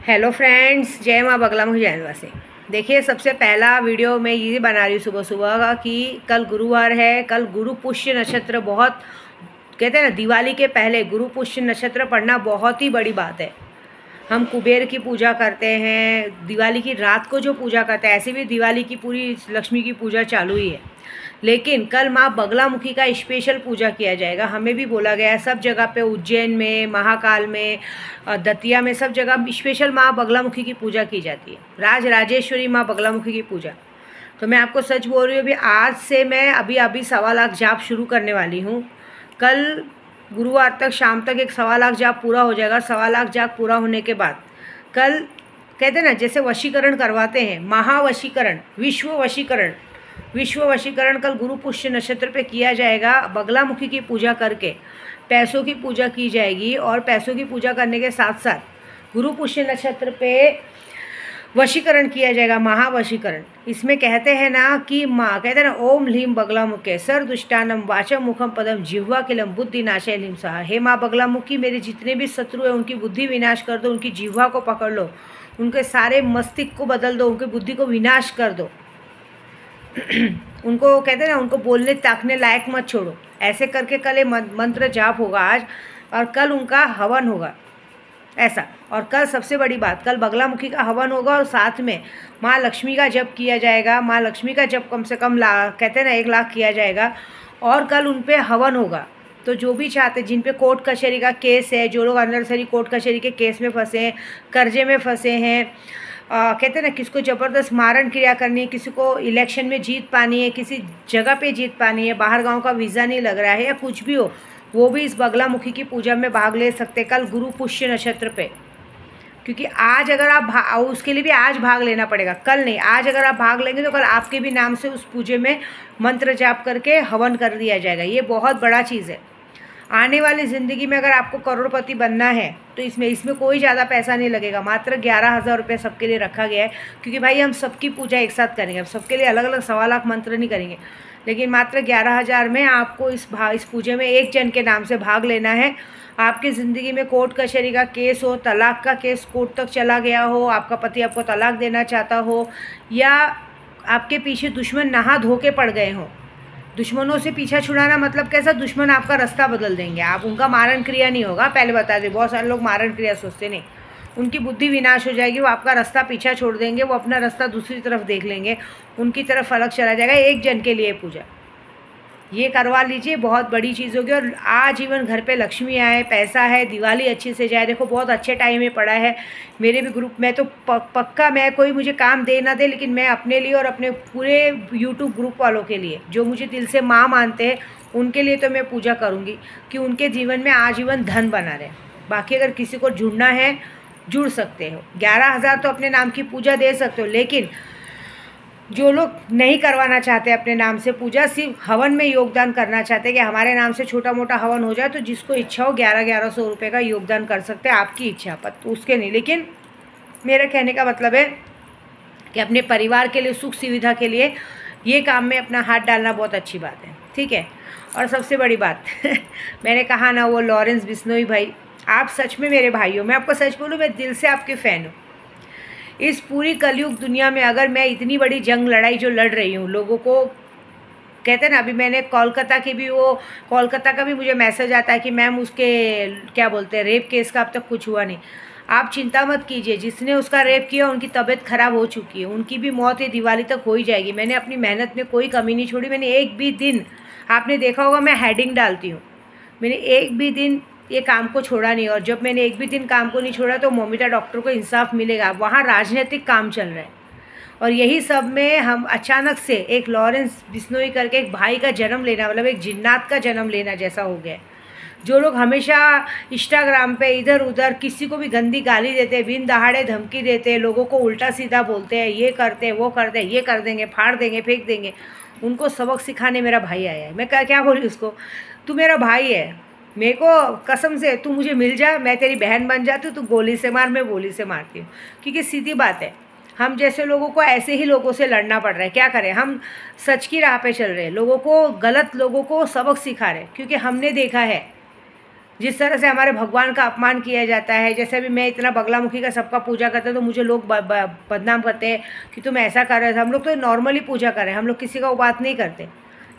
Hello friends, जय माँ बगलामुखी जयंतवासी। देखिए, सबसे पहला वीडियो मैं ये बना रही हूँ सुबह सुबह का कि कल गुरुवार है। कल गुरु पुष्य नक्षत्र, बहुत कहते हैं ना, दिवाली के पहले गुरु पुष्य नक्षत्र पढ़ना बहुत ही बड़ी बात है। हम कुबेर की पूजा करते हैं, दिवाली की रात को जो पूजा करते हैं, ऐसे भी दिवाली की पूरी लक्ष्मी की पूजा चालू ही है। लेकिन कल माँ बगलामुखी का स्पेशल पूजा किया जाएगा। हमें भी बोला गया है, सब जगह पे, उज्जैन में, महाकाल में, दतिया में, सब जगह स्पेशल माँ बगलामुखी की पूजा की जाती है। राज राजेश्वरी माँ बगलामुखी की पूजा। तो मैं आपको सच बोल रही हूँ, अभी आज से मैं अभी 1.25 लाख जाप शुरू करने वाली हूँ। कल गुरुवार तक शाम तक 1.25 लाख जाप पूरा हो जाएगा। 1.25 लाख जाप पूरा होने के बाद कल कहते हैं ना, जैसे वशीकरण करवाते हैं, महावशीकरण, विश्व वशीकरण कल गुरु पुष्य नक्षत्र पे किया जाएगा। बगलामुखी की पूजा करके पैसों की पूजा की जाएगी, और पैसों की पूजा करने के साथ साथ गुरु पुष्य नक्षत्र पे वशीकरण किया जाएगा, महावशीकरण। इसमें कहते हैं ना कि माँ कहते हैं ना, ओम ह्लीम बगलामुखे सर दुष्टानम वाचम मुखम पदम जिह्वा किलम बुद्धि नाशय ह्लीम सहा। हे माँ बगलामुखी, मेरे जितने भी शत्रु हैं उनकी बुद्धि विनाश कर दो, उनकी जिह्वा को पकड़ लो, उनके सारे मस्तिष्क को बदल दो, उनकी बुद्धि को विनाश कर दो। उनको कहते हैं ना, उनको बोलने ताकने लायक मत छोड़ो। ऐसे करके कल ये मंत्र जाप होगा आज, और कल उनका हवन होगा ऐसा। और कल सबसे बड़ी बात, कल बगलामुखी का हवन होगा, और साथ में माँ लक्ष्मी का जप किया जाएगा। माँ लक्ष्मी का जप कम से कम कहते हैं ना 1 लाख किया जाएगा, और कल उन पे हवन होगा। तो जो भी चाहते, जिन पे कोर्ट कचहरी का केस है, जो लोग अननेसेसरी कोर्ट कचहरी के केस में फंसे हैं, कर्जे में फंसे हैं, कहते हैं ना, किसको ज़बरदस्त मारण क्रिया करनी है, किसी को इलेक्शन में जीत पानी है, किसी जगह पे जीत पानी है, बाहर गांव का वीज़ा नहीं लग रहा है, या कुछ भी हो, वो भी इस बगलामुखी की पूजा में भाग ले सकते कल गुरु पुष्य नक्षत्र पे। क्योंकि आज अगर आप उसके लिए भी आज भाग लेना पड़ेगा, कल नहीं। आज अगर आप भाग लेंगे तो कल आपके भी नाम से उस पूजे में मंत्र जाप करके हवन कर दिया जाएगा। ये बहुत बड़ा चीज़ है। आने वाली ज़िंदगी में अगर आपको करोड़पति बनना है तो इसमें कोई ज़्यादा पैसा नहीं लगेगा। मात्र 11,000 रुपये सबके लिए रखा गया है, क्योंकि भाई हम सबकी पूजा एक साथ करेंगे। अब सबके लिए अलग अलग 1.25 लाख मंत्र नहीं करेंगे, लेकिन मात्र 11,000 में आपको इस पूजा में एक जन के नाम से भाग लेना है। आपकी ज़िंदगी में कोर्ट कचहरी का केस हो, तलाक का केस कोर्ट तक चला गया हो, आपका पति आपको तलाक देना चाहता हो, या आपके पीछे दुश्मन नहा धो के पड़ गए हों। दुश्मनों से पीछा छुड़ाना मतलब कैसा, दुश्मन आपका रास्ता बदल देंगे, आप उनका मारण क्रिया नहीं होगा। पहले बता दें, बहुत सारे लोग मारण क्रिया सोचते नहीं, उनकी बुद्धि विनाश हो जाएगी, वो आपका रास्ता पीछा छोड़ देंगे, वो अपना रास्ता दूसरी तरफ देख लेंगे, उनकी तरफ अलग चला जाएगा। एक जन के लिए पूजा ये करवा लीजिए, बहुत बड़ी चीज़ होगी। और आजीवन घर पे लक्ष्मी आए, पैसा है, दिवाली अच्छे से जाए। देखो, बहुत अच्छे टाइम में पड़ा है। मेरे भी ग्रुप में तो पक्का, मैं कोई मुझे काम दे ना दे, लेकिन मैं अपने लिए और अपने पूरे यूट्यूब ग्रुप वालों के लिए, जो मुझे दिल से माँ मानते हैं, उनके लिए तो मैं पूजा करूँगी कि उनके जीवन में आजीवन धन बना रहे। बाकी अगर किसी को जुड़ना है, जुड़ सकते हो। 11,000 तो अपने नाम की पूजा दे सकते हो, लेकिन जो लोग नहीं करवाना चाहते अपने नाम से पूजा, सिर्फ हवन में योगदान करना चाहते हैं कि हमारे नाम से छोटा मोटा हवन हो जाए, तो जिसको इच्छा हो 1100 रुपये का योगदान कर सकते हैं, आपकी इच्छा पर, उसके नहीं। लेकिन मेरे कहने का मतलब है कि अपने परिवार के लिए, सुख सुविधा के लिए ये काम में अपना हाथ डालना बहुत अच्छी बात है, ठीक है। और सबसे बड़ी बात मैंने कहा ना, वो लॉरेंस बिश्नोई भाई, आप सच में मेरे भाई हो। मैं आपको सच बोलूँ, मैं दिल से आपके फ़ैन हूँ। इस पूरी कलयुग दुनिया में अगर मैं इतनी बड़ी जंग लड़ाई जो लड़ रही हूँ, लोगों को कहते हैं ना, अभी मैंने कोलकाता का भी मुझे मैसेज आता है कि मैम उसके क्या बोलते हैं, रेप केस का अब तक कुछ हुआ नहीं। आप चिंता मत कीजिए, जिसने उसका रेप किया उनकी तबीयत ख़राब हो चुकी है, उनकी भी मौत ये दिवाली तक हो ही जाएगी। मैंने अपनी मेहनत में कोई कमी नहीं छोड़ी। मैंने एक भी दिन, आपने देखा होगा मैं हेडिंग डालती हूँ, मैंने एक भी दिन ये काम को छोड़ा नहीं। और जब मैंने एक भी दिन काम को नहीं छोड़ा तो मोमिता डॉक्टर को इंसाफ मिलेगा। वहाँ राजनीतिक काम चल रहा है, और यही सब में हम अचानक से एक लॉरेंस बिश्नोई करके एक भाई का जन्म लेना, मतलब एक जिन्नात का जन्म लेना जैसा हो गया। जो लोग हमेशा इंस्टाग्राम पे इधर उधर किसी को भी गंदी गाली देते, बिन दहाड़े धमकी देते, लोगों को उल्टा सीधा बोलते हैं, ये करते वो करते, ये कर देंगे, फाड़ देंगे, फेंक देंगे, उनको सबक सिखाने मेरा भाई आया है। मैं क्या बोली उसको, तू मेरा भाई है, मेरे को कसम से तू मुझे मिल जा, मैं तेरी बहन बन जाती हूँ, तू गोली से मार, मैं गोली से मारती हूँ। क्योंकि सीधी बात है, हम जैसे लोगों को ऐसे ही लोगों से लड़ना पड़ रहा है। क्या करें, हम सच की राह पे चल रहे हैं, लोगों को, गलत लोगों को सबक सिखा रहे हैं। क्योंकि हमने देखा है जिस तरह से हमारे भगवान का अपमान किया जाता है, जैसे अभी मैं इतना बगलामुखी का सबका पूजा करते हैं तो मुझे लोग बदनाम करते हैं कि तुम ऐसा कर रहे थे। हम लोग तो नॉर्मली पूजा कर रहे हैं, हम लोग किसी का वो बात नहीं करते,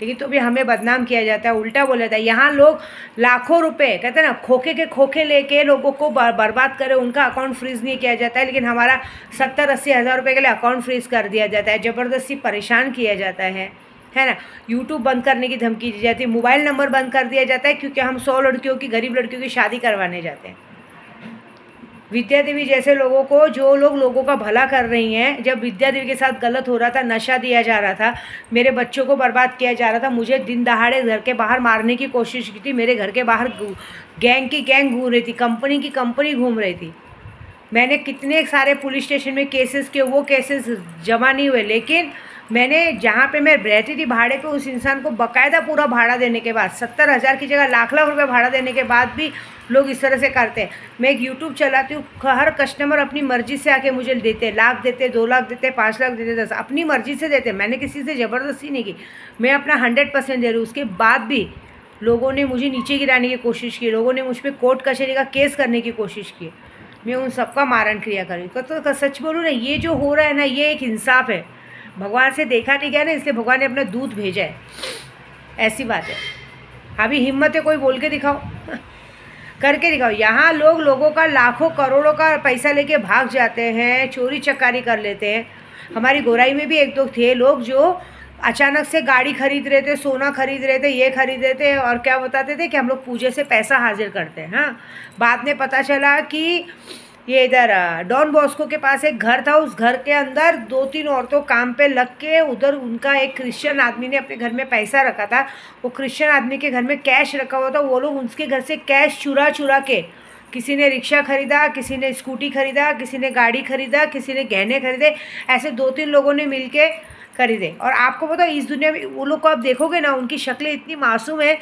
लेकिन तो भी हमें बदनाम किया जाता है, उल्टा बोला जाता है। यहाँ लोग लाखों रुपए कहते हैं ना, खोखे के खोखे लेके लोगों को बर्बाद करे, उनका अकाउंट फ्रीज़ नहीं किया जाता है, लेकिन हमारा 70-80 हज़ार रुपये के लिए अकाउंट फ्रीज़ कर दिया जाता है, ज़बरदस्ती परेशान किया जाता है ना। यूट्यूब बंद करने की धमकी दी जाती है, मोबाइल नंबर बंद कर दिया जाता है, क्योंकि हम 100 लड़कियों की, गरीब लड़कियों की शादी करवाने जाते हैं। विद्या देवी जैसे लोगों को, जो लोग लोगों का भला कर रही हैं, जब विद्या देवी के साथ गलत हो रहा था, नशा दिया जा रहा था, मेरे बच्चों को बर्बाद किया जा रहा था, मुझे दिन दहाड़े घर के बाहर मारने की कोशिश की थी, मेरे घर के बाहर गैंग की गैंग घूम रही थी, कंपनी की कंपनी घूम रही थी, मैंने कितने सारे पुलिस स्टेशन में केसेस किए, वो केसेस जमा नहीं हुए, लेकिन मैंने जहाँ पे मैं रहती थी भाड़े पे, उस इंसान को बकायदा पूरा भाड़ा देने के बाद, 70,000 की जगह लाख लाख रुपए भाड़ा देने के बाद भी लोग इस तरह से करते हैं। मैं एक यूट्यूब चलाती हूँ, हर कस्टमर अपनी मर्ज़ी से आके मुझे देते, लाख देते, 2 लाख देते, 5 लाख देते, 10, अपनी मर्ज़ी से देते, मैंने किसी से ज़बरदस्ती नहीं की, मैं अपना 100% दे रही हूँ। उसके बाद भी लोगों ने मुझे नीचे गिराने की कोशिश की, लोगों ने मुझ पर कोर्ट कचहरी का केस करने की कोशिश की, मैं उन सबका मारण क्रिया करूँ। तो सच बोलूँ ना, ये जो हो रहा है ना, ये एक इंसाफ है, भगवान से देखा नहीं गया ना, इसलिए भगवान ने अपना दूध भेजा है, ऐसी बात है। अभी हिम्मत है, कोई बोल के दिखाओ करके दिखाओ। यहाँ लोगों का लाखों करोड़ों का पैसा लेके भाग जाते हैं, चोरी चकारी कर लेते हैं। हमारी गोराई में भी 1-2 थे लोग जो अचानक से गाड़ी खरीद रहे थे, सोना खरीद रहे थे, ये खरीद रहे थे, और क्या बताते थे कि हम लोग पूजे से पैसा हाजिर करते हैं। हाँ, बाद में पता चला कि ये इधर डॉन बॉस्को के पास एक घर था, उस घर के अंदर 2-3 औरतों काम पे लग के, उधर उनका एक क्रिश्चियन आदमी ने अपने घर में पैसा रखा था, वो क्रिश्चियन आदमी के घर में कैश रखा हुआ था, वो लोग उसके घर से कैश चुरा के, किसी ने रिक्शा खरीदा, किसी ने स्कूटी खरीदा, किसी ने गाड़ी खरीदा, किसी ने गहने खरीदे, ऐसे 2-3 लोगों ने मिल के खरीदे। और आपको पता, इस दुनिया में वो लोग को आप देखोगे ना, उनकी शक्लें इतनी मासूम है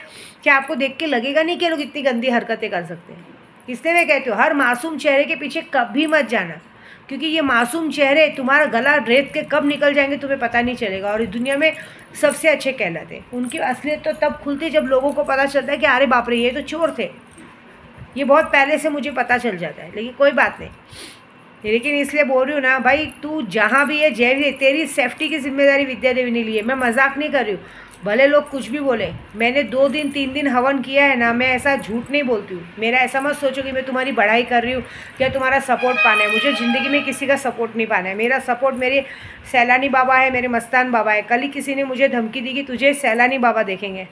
कि आपको देख के लगेगा नहीं कि लोग इतनी गंदी हरकतें कर सकते हैं। इसलिए मैं कहती हूँ, हर मासूम चेहरे के पीछे कभी मत जाना, क्योंकि ये मासूम चेहरे तुम्हारा गला रेत के कब निकल जाएंगे तुम्हें पता नहीं चलेगा। और इस दुनिया में सबसे अच्छे कहलाते हैं, उनकी असलियत तो तब खुलती जब लोगों को पता चलता है कि अरे बाप रे, ये तो चोर थे। ये बहुत पहले से मुझे पता चल जाता है, लेकिन कोई बात नहीं। लेकिन इसलिए बोल रही हूँ ना भाई, तू जहाँ भी है, जय भी है, तेरी सेफ्टी की जिम्मेदारी विद्या देवी ने ली है। मैं मजाक नहीं कर रही हूँ, भले लोग कुछ भी बोले। मैंने 2 दिन 3 दिन हवन किया है ना, मैं ऐसा झूठ नहीं बोलती हूँ। मेरा ऐसा मत सोचो कि मैं तुम्हारी बढ़ाई कर रही हूँ या तुम्हारा सपोर्ट पाना है। मुझे ज़िंदगी में किसी का सपोर्ट नहीं पाना है। मेरा सपोर्ट मेरे सैलानी बाबा है, मेरे मस्तान बाबा है। कल ही किसी ने मुझे धमकी दी कि तुझे सैलानी बाबा देखेंगे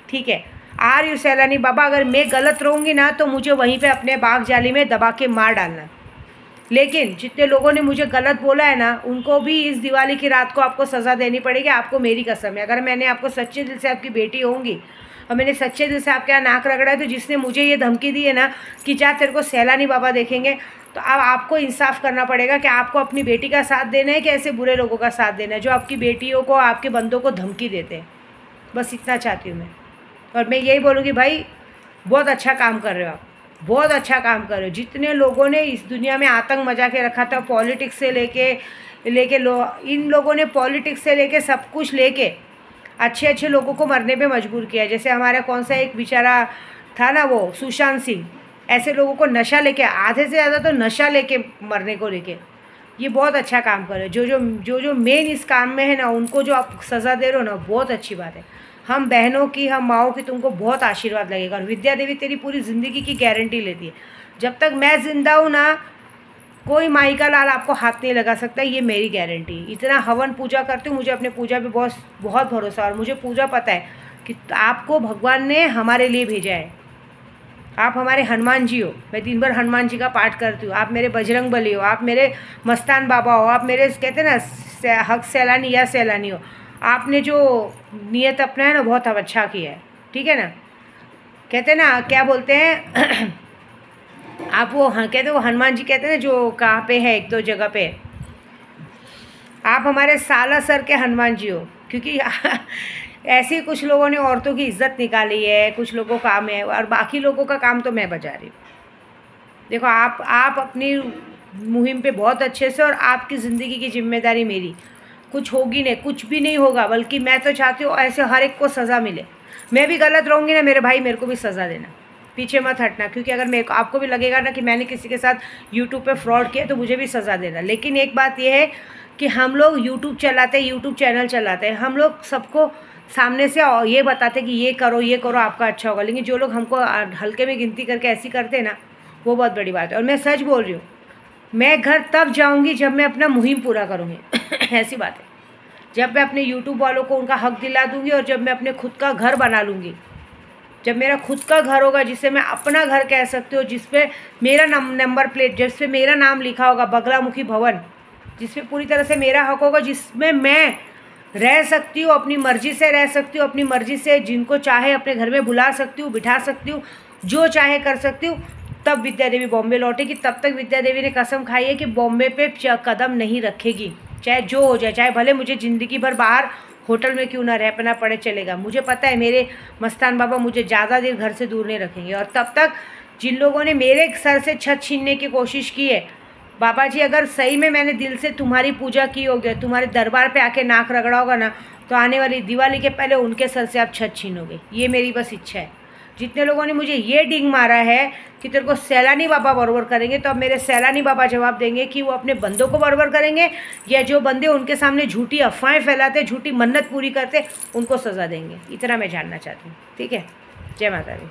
ठीक है, आ रही हूँ सैलानी बाबा। अगर मैं गलत रहूँगी ना तो मुझे वहीं पर अपने बाग जाली में दबा के मार डालना। लेकिन जितने लोगों ने मुझे गलत बोला है ना, उनको भी इस दिवाली की रात को आपको सज़ा देनी पड़ेगी। आपको मेरी कसम है, अगर मैंने आपको सच्चे दिल से आपकी बेटी होंगी और मैंने सच्चे दिल से आपके यहाँ नाक रगड़ा है, तो जिसने मुझे ये धमकी दी है ना कि जा तेरे को सैलानी बाबा देखेंगे, तो अब आपको इंसाफ करना पड़ेगा कि आपको अपनी बेटी का साथ देना है कि ऐसे बुरे लोगों का साथ देना है जो आपकी बेटियों को, आपके बंदों को धमकी देते हैं। बस इतना चाहती हूँ मैं। और मैं यही बोलूँगी, भाई बहुत अच्छा काम कर रहे हो आप, बहुत अच्छा काम कर रहे हो। जितने लोगों ने इस दुनिया में आतंक मचा के रखा था, पॉलिटिक्स से लेके इन लोगों ने पॉलिटिक्स से लेके सब कुछ लेके अच्छे लोगों को मरने पे मजबूर किया। जैसे हमारा कौन सा एक बेचारा था ना, वो सुशांत सिंह, ऐसे लोगों को नशा लेके, आधे से ज़्यादा तो नशा लेके मरने को लेके। ये बहुत अच्छा काम कर रहे हो। जो मेन इस काम में है ना, उनको जो आप सज़ा दे रहे हो ना, बहुत अच्छी बात है। हम बहनों की, हम माओं की तुमको बहुत आशीर्वाद लगेगा। और विद्या देवी तेरी पूरी ज़िंदगी की गारंटी लेती है। जब तक मैं ज़िंदा हूँ ना, कोई माई का लाल आपको हाथ नहीं लगा सकता, ये मेरी गारंटी। इतना हवन पूजा करती हूँ, मुझे अपने पूजा पे बहुत भरोसा। और मुझे पूजा पता है कि आपको भगवान ने हमारे लिए भेजा है। आप हमारे हनुमान जी हो, मैं दिन भर हनुमान जी का पाठ करती हूँ। आप मेरे बजरंग बली हो, आप मेरे मस्तान बाबा हो, आप मेरे कहते हैं ना हक सैलानी या सैलानी हो। आपने जो नियत अपना है ना, बहुत अच्छा किया है, ठीक है ना। कहते हैं ना, क्या बोलते हैं आप वो, हाँ कहते हैं वो हनुमान जी कहते हैं ना, जो कहाँ पे है, 1-2 जगह पे। आप हमारे साला सर के हनुमान जी हो, क्योंकि ऐसे ही कुछ लोगों ने औरतों की इज्जत निकाली है, कुछ लोगों का काम है, और बाकी लोगों का काम तो मैं बजा रही हूँ। देखो, आप अपनी मुहिम पे बहुत अच्छे से, और आपकी ज़िंदगी की जिम्मेदारी मेरी। कुछ होगी नहीं, कुछ भी नहीं होगा, बल्कि मैं तो चाहती हूँ ऐसे हर एक को सज़ा मिले। मैं भी गलत रहूँगी ना मेरे भाई, मेरे को भी सज़ा देना, पीछे मत हटना, क्योंकि अगर मेरे को आपको भी लगेगा ना कि मैंने किसी के साथ यूट्यूब पे फ्रॉड किया तो मुझे भी सज़ा देना। लेकिन एक बात यह है कि हम लोग यूट्यूब चलाते हैं, यूट्यूब चैनल चलाते हैं, हम लोग सबको सामने से ये बताते कि ये करो आपका अच्छा होगा, लेकिन जो लोग हमको हल्के में गिनती करके ऐसी करते हैं ना, वो बहुत बड़ी बात है। और मैं सच बोल रही हूँ, मैं घर तब जाऊँगी जब मैं अपना मुहिम पूरा करूँगी ऐसी बात है, जब मैं अपने यूट्यूब वालों को उनका हक दिला दूँगी और जब मैं अपने खुद का घर बना लूँगी, जब मेरा खुद का घर होगा जिसे मैं अपना घर कह सकती हूँ, जिस पे मेरा नंबर प्लेट, जिस पे मेरा नाम लिखा होगा बगलामुखी भवन, जिस पे पूरी तरह से मेरा हक होगा, जिसमें मैं रह सकती हूँ, अपनी मर्ज़ी से रह सकती हूँ, अपनी मर्ज़ी से जिनको चाहे अपने घर में बुला सकती हूँ, बिठा सकती हूँ, जो चाहे कर सकती हूँ, तब विद्या देवी बॉम्बे लौटेगी। तब तक विद्या देवी ने कसम खाई है कि बॉम्बे पे कदम नहीं रखेगी, चाहे जो हो जाए, चाहे भले मुझे ज़िंदगी भर बाहर होटल में क्यों ना रहना पड़े, चलेगा। मुझे पता है मेरे मस्तान बाबा मुझे ज़्यादा देर घर से दूर नहीं रखेंगे। और तब तक जिन लोगों ने मेरे सर से छत छीनने की कोशिश की है, बाबा जी अगर सही में मैंने दिल से तुम्हारी पूजा की होगी, तुम्हारे दरबार पे आके नाक रगड़ा होगा ना, तो आने वाली दिवाली के पहले उनके सर से आप छत छीनोगे। ये मेरी बस इच्छा है। जितने लोगों ने मुझे ये डिंग मारा है कि तेरे को सैलानी बाबा बरोबर करेंगे, तो अब मेरे सैलानी बाबा जवाब देंगे कि वो अपने बंदों को बरोबर करेंगे या जो बंदे उनके सामने झूठी अफवाहें फैलाते, झूठी मन्नत पूरी करते, उनको सज़ा देंगे। इतना मैं जानना चाहती हूँ। ठीक है, जय माता दी।